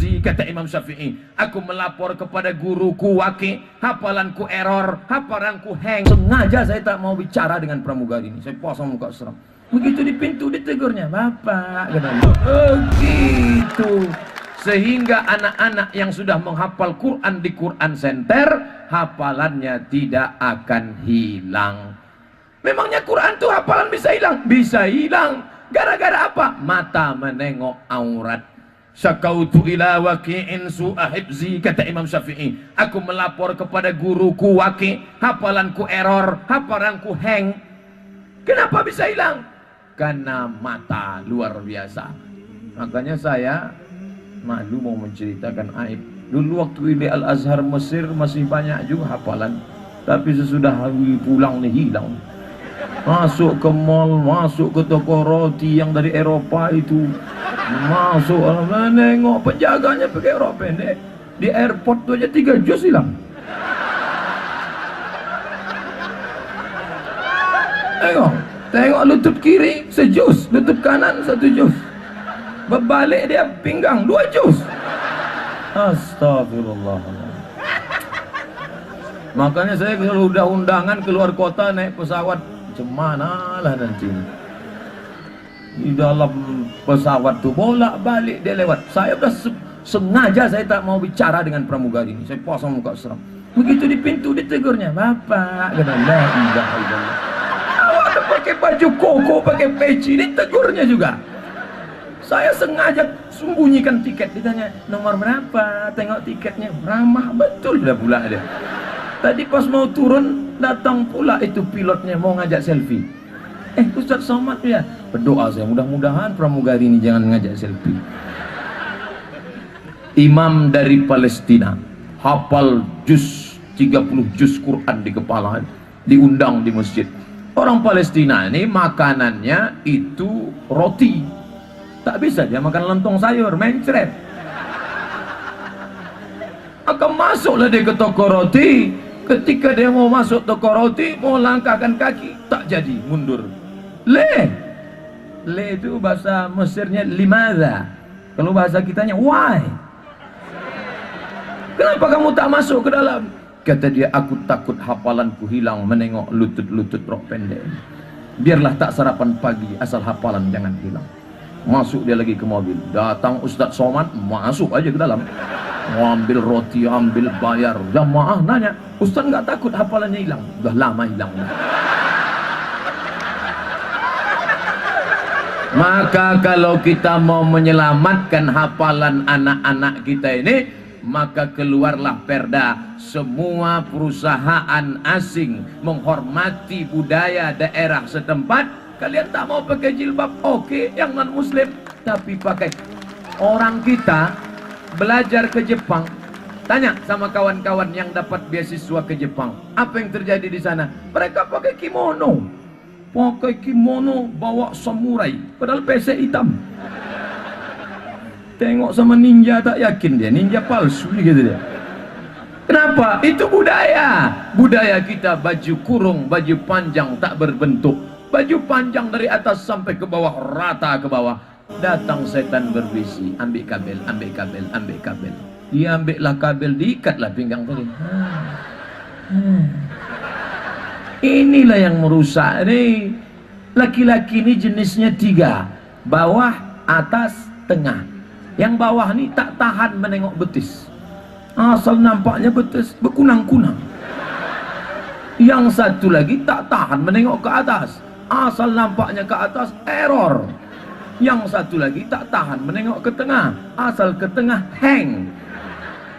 hifzi, kata Imam Syafi'i. Aku melapor kepada guruku Waki, hafalanku error, hafalanku hang. Sengaja saya tak mau bicara dengan pramugari ini. Saya pasang muka seram. Begitu di pintu ditegurnya, "Bapak," katanya. Begitu. Sehingga anak-anak yang sudah menghafal Quran di Quran Center, hafalannya tidak akan hilang. Memangnya Quran tuh hafalan bisa hilang? Bisa hilang. Gara-gara apa? Mata menengok aurat. Syakautu ila waqi'in su'a hifzi, kata Imam Syafi'i. Aku melapor kepada guruku Waqi, hafalanku error, hafalanku hang. Kenapa bisa hilang? Karena mata luar biasa. Makanya saya malu mau menceritakan aib. Dulu waktu di Al-Azhar Mesir masih banyak juga hafalan, tapi sesudah pulang nih hilang. Masuk ke mall, masuk ke toko roti yang dari Eropa itu, masuk, nengok penjaganya pakai rok pendek. Di airport tuh aja 3 juz hilang. Tengok lutut kiri sejus, lutut kanan 1 juz. Berbalik dia pinggang 2 juz. Astagfirullah. Makanya saya kalau udah undangan keluar kota naik pesawat, cemana lah nanti. Di dalam pesawat tuh bolak-balik dia lewat. Saya udah sengaja saya tak mau bicara dengan pramugari ini. Saya pasang muka seram. Begitu di pintu ditegurnya, "Bapak," katanya. La ilaha illallah. Awak ada pakai baju koko, pakai peci, ditegurnya juga. Saya sengaja sembunyikan tiket. Ditanya, "Nomor berapa?" Tengok tiketnya, ramah betul dah pula dia. Tadi pas mau turun, datang pula itu pilotnya mau ngajak selfie. Ustaz Somad ya, berdoa saya mudah-mudahan pramugari ini jangan ngajak selfie. Imam dari Palestina, hafal 30 juz Quran di kepala, diundang di masjid. Orang Palestina ini makanannya itu roti, tak bisa dia makan lontong sayur, mencret. Akan masuklah dia ke toko roti. Ketika dia mau masuk toko roti, mau langkahkan kaki, tak jadi, mundur. Le itu bahasa Mesirnya limadha. Kalau bahasa kitanya why? Kenapa kamu tak masuk ke dalam? Kata dia, "Aku takut hafalanku hilang menengok lutut-lutut rok pendek. Biarlah tak sarapan pagi, asal hafalan jangan hilang." Masuk dia lagi ke mobil. Datang Ustaz Somad, masuk aja ke dalam. Ambil roti, ambil bayar. Jamaah nanya, "Ustaz nggak takut hafalannya hilang?" Udah lama hilang. Maka kalau kita mau menyelamatkan hafalan anak-anak kita ini, maka keluarlah perda. Semua perusahaan asing menghormati budaya daerah setempat. Kalian tak mau pakai jilbab, oke, yang non muslim, tapi pakai. Orang kita belajar ke Jepang, tanya sama kawan-kawan yang dapat beasiswa ke Jepang, apa yang terjadi di sana? Mereka pakai kimono, bawa samurai, padahal pesek hitam. Tengok sama ninja tak yakin dia, ninja palsu gitu dia. Kenapa? Itu budaya. Budaya kita baju kurung, baju panjang tak berbentuk, baju panjang dari atas sampai ke bawah, rata ke bawah. Datang setan berbisi, ambil kabel, ambil kabel, ambil kabel. Dia ambillah kabel, diikatlah pinggang tadi. Inilah yang merusak nih. Laki-laki ini jenisnya 3, bawah, atas, tengah. Yang bawah ini tak tahan menengok betis. Asal nampaknya betis berkunang-kunang. Yang satu lagi tak tahan menengok ke atas. Asal nampaknya ke atas, error. Yang satu lagi tak tahan menengok ke tengah. Asal ke tengah, hang.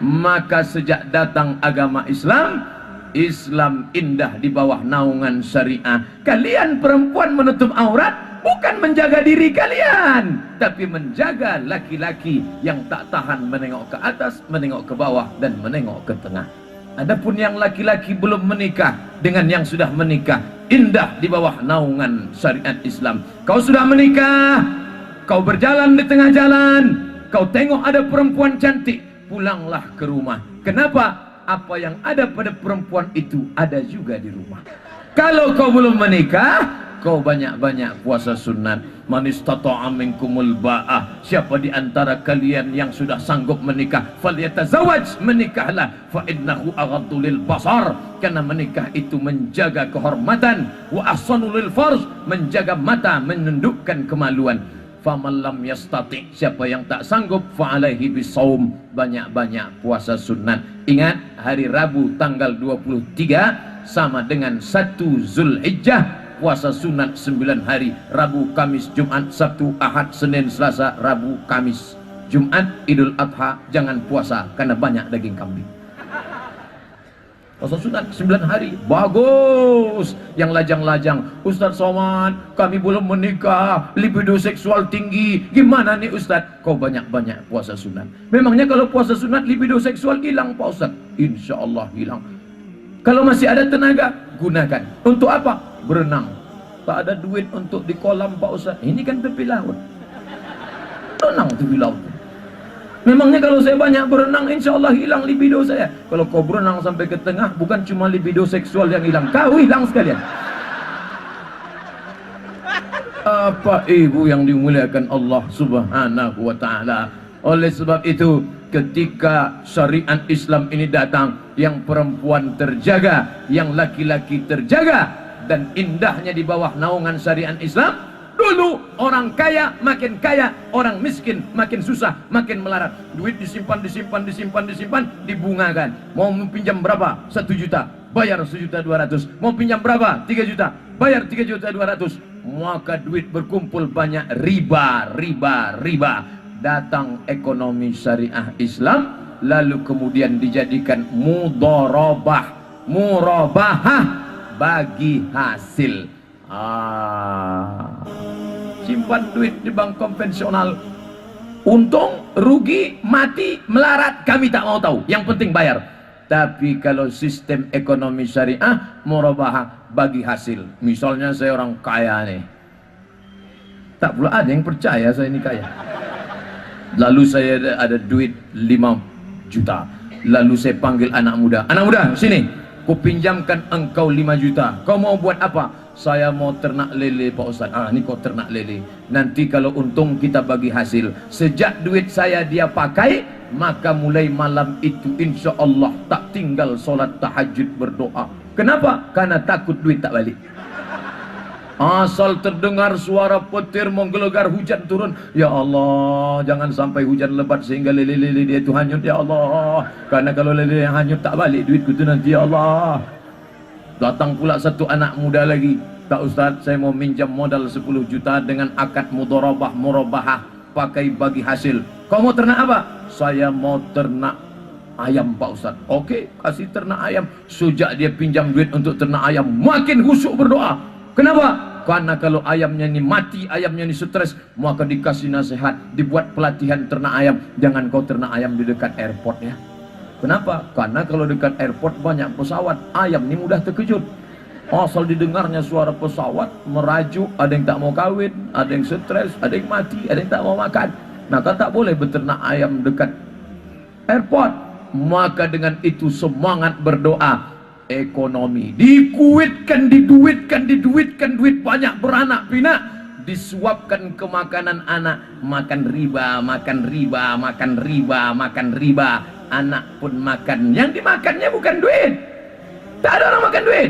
Maka sejak datang agama Islam, Islam indah di bawah naungan syariah. Kalian perempuan menutup aurat bukan menjaga diri kalian, tapi menjaga laki-laki yang tak tahan menengok ke atas, menengok ke bawah, dan menengok ke tengah. Adapun yang laki-laki belum menikah dengan yang sudah menikah, indah di bawah naungan syariat Islam. Kau sudah menikah, kau berjalan di tengah jalan, kau tengok ada perempuan cantik, pulanglah ke rumah. Kenapa? Apa yang ada pada perempuan itu ada juga di rumah. Kalau kau belum menikah, kau banyak-banyak puasa sunat. Man istata'a minkumul ba'ah, siapa di antara kalian yang sudah sanggup menikah, falyatazawwaj, menikahlah, fa innahu aghaddu lil basar, karena menikah itu menjaga kehormatan, wa ahsanu lil farj, menjaga mata, menundukkan kemaluan. Faman lam yastati, siapa yang tak sanggup, fa alaihi bisaum, banyak-banyak puasa sunat. Ingat, hari Rabu tanggal 23 sama dengan 1 Zulhijjah, puasa sunat 9 hari, Rabu, Kamis, Jumat, Sabtu, Ahad, Senin, Selasa, Rabu, Kamis. Jumat Idul Adha jangan puasa karena banyak daging kambing. Puasa sunat 9 hari, bagus. Yang lajang-lajang, Ustaz Somad, kami belum menikah, libido seksual tinggi, gimana nih Ustaz? Kau banyak-banyak puasa sunat. Memangnya kalau puasa sunat libido seksual hilang Pak Ustaz? Insya Allah hilang. Kalau masih ada tenaga, gunakan. Untuk apa? Berenang. Tak ada duit untuk di kolam Pak Ustaz. Ini kan tepi laut. Renang tepi laut. Memangnya kalau saya banyak berenang, insya Allah hilang libido saya. Kalau kau berenang sampai ke tengah, bukan cuma libido seksual yang hilang, kau hilang sekalian. Apa ibu yang dimuliakan Allah Subhanahu wa ta'ala. Oleh sebab itu, ketika syariat Islam ini datang, yang perempuan terjaga, yang laki-laki terjaga, dan indahnya di bawah naungan syariat Islam. Dulu orang kaya makin kaya, orang miskin makin susah, makin melarat. Duit disimpan, dibungakan. Mau pinjam berapa? 1 juta, bayar 1.200.000. Mau pinjam berapa? 3 juta, bayar 3.200.000. Maka duit berkumpul banyak, riba. Datang ekonomi syariah Islam, lalu kemudian dijadikan murabahah, bagi hasil. Simpan duit di bank konvensional, untung, rugi, mati, melarat, kami tak mau tahu, yang penting bayar. Tapi kalau sistem ekonomi syariah, murabahah, bagi hasil. Misalnya saya orang kaya nih, tak pula ada yang percaya saya ini kaya. Lalu saya ada duit 5 juta, lalu saya panggil anak muda, sini, ku pinjamkan engkau 5 juta. Kau mau buat apa? Saya mau ternak lele Pak Ustaz. Ini kau ternak lele. Nanti kalau untung kita bagi hasil. Sejak duit saya dia pakai, maka mulai malam itu insya Allah tak tinggal solat tahajud berdoa. Kenapa? Karena takut duit tak balik. Asal terdengar suara petir menggelegar, hujan turun, ya Allah, jangan sampai hujan lebat sehingga lele-lele dia itu hanyut, ya Allah. Karena kalau lele yang hanyut tak balik duitku itu nanti, ya Allah. Datang pula satu anak muda lagi, Pak Ustaz, saya mau minjam modal 10 juta dengan akad murabahah, pakai bagi hasil. Kau mau ternak apa? Saya mau ternak ayam Pak Ustaz. Oke, kasih ternak ayam. Sejak dia pinjam duit untuk ternak ayam, makin khusyuk berdoa. Kenapa? Karena kalau ayamnya ini mati, ayamnya ini stres, maka dikasih nasihat, dibuat pelatihan ternak ayam. Jangan kau ternak ayam di dekat airport ya. Kenapa? Karena kalau dekat airport banyak pesawat, ayam ini mudah terkejut. Asal didengarnya suara pesawat merajuk, ada yang tak mau kawin, ada yang stres, ada yang mati, ada yang tak mau makan. Maka tak boleh beternak ayam dekat airport. Maka dengan itu semangat berdoa. Ekonomi dikuitkan, diduit banyak, beranak pinak, disuapkan ke makanan anak, makan riba. Anak pun makan, yang dimakannya bukan duit. Tak ada orang makan duit,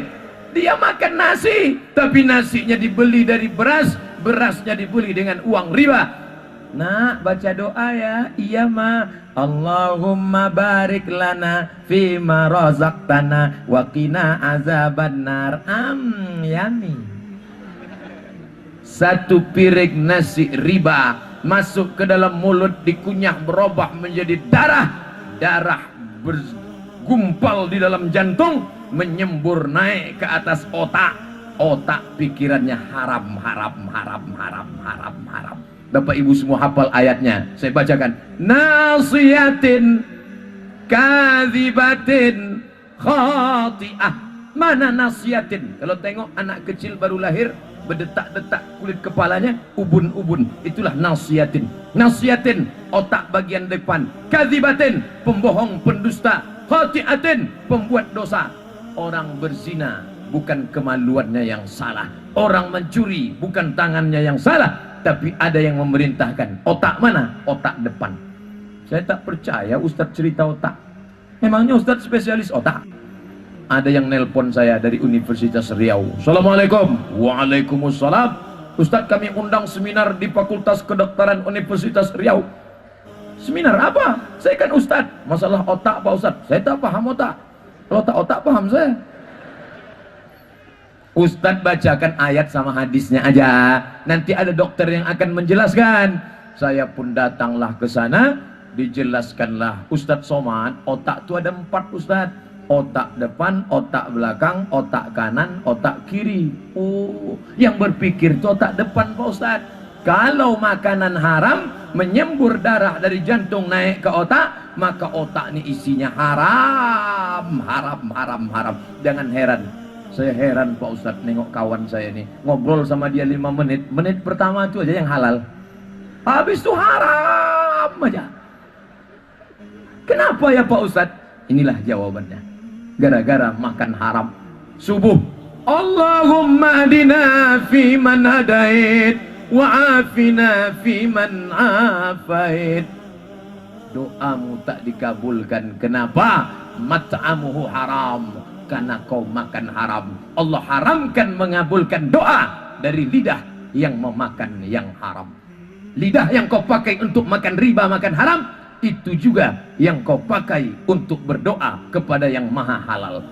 dia makan nasi, tapi nasinya dibeli dari beras, berasnya dibeli dengan uang riba. Nak, baca doa ya. Iya ma. Allahumma barik lana fima razaqtana wa qina azabannar. Yummy. Satu piring nasi riba masuk ke dalam mulut, dikunyah, berubah menjadi darah bergumpal di dalam jantung, menyembur naik ke atas otak pikirannya haram. Bapak ibu semua hafal ayatnya, saya bacakan. Nasiyatin kadhibatin khati'ah. Mana nasiyatin? Kalau tengok anak kecil baru lahir, berdetak-detak kulit kepalanya, ubun-ubun, itulah nasiyatin. Nasiyatin, otak bagian depan. Kadhibatin, pembohong, pendusta. Khati'atin, pembuat dosa. Orang berzina, bukan kemaluannya yang salah. Orang mencuri bukan tangannya yang salah, tapi ada yang memerintahkan. Otak mana? Otak depan. Saya tak percaya Ustadz cerita otak. Memangnya Ustadz spesialis otak? Ada yang nelpon saya dari Universitas Riau. Assalamualaikum. Waalaikumsalam. Ustadz, kami undang seminar di Fakultas Kedokteran Universitas Riau. Seminar apa? Saya kan Ustadz. Masalah otak Pak Ustadz. Saya tak paham otak. Kalau tak otak paham saya. Ustadz bacakan ayat sama hadisnya aja. Nanti ada dokter yang akan menjelaskan. Saya pun datanglah ke sana. Dijelaskanlah. Ustadz Somad, otak itu ada 4 Ustadz. Otak depan, otak belakang, otak kanan, otak kiri. Oh, yang berpikir itu otak depan Pak Ustadz. Kalau makanan haram menyembur darah dari jantung naik ke otak, maka otak ini isinya haram, haram, haram, haram. Jangan heran. Saya heran Pak Ustadz nengok kawan saya ini. Ngobrol sama dia 5 menit. Menit pertama itu aja yang halal. Habis itu haram aja. Kenapa ya Pak Ustadz? Inilah jawabannya. Gara-gara makan haram. Subuh, Allahumma adina fi man hadait wa afina fi man afait. Doamu tak dikabulkan. Kenapa? Mat'amuhu haram. Karena kau makan haram. Allah haramkan mengabulkan doa dari lidah yang memakan yang haram. Lidah yang kau pakai untuk makan riba, makan haram, itu juga yang kau pakai untuk berdoa kepada yang maha halal.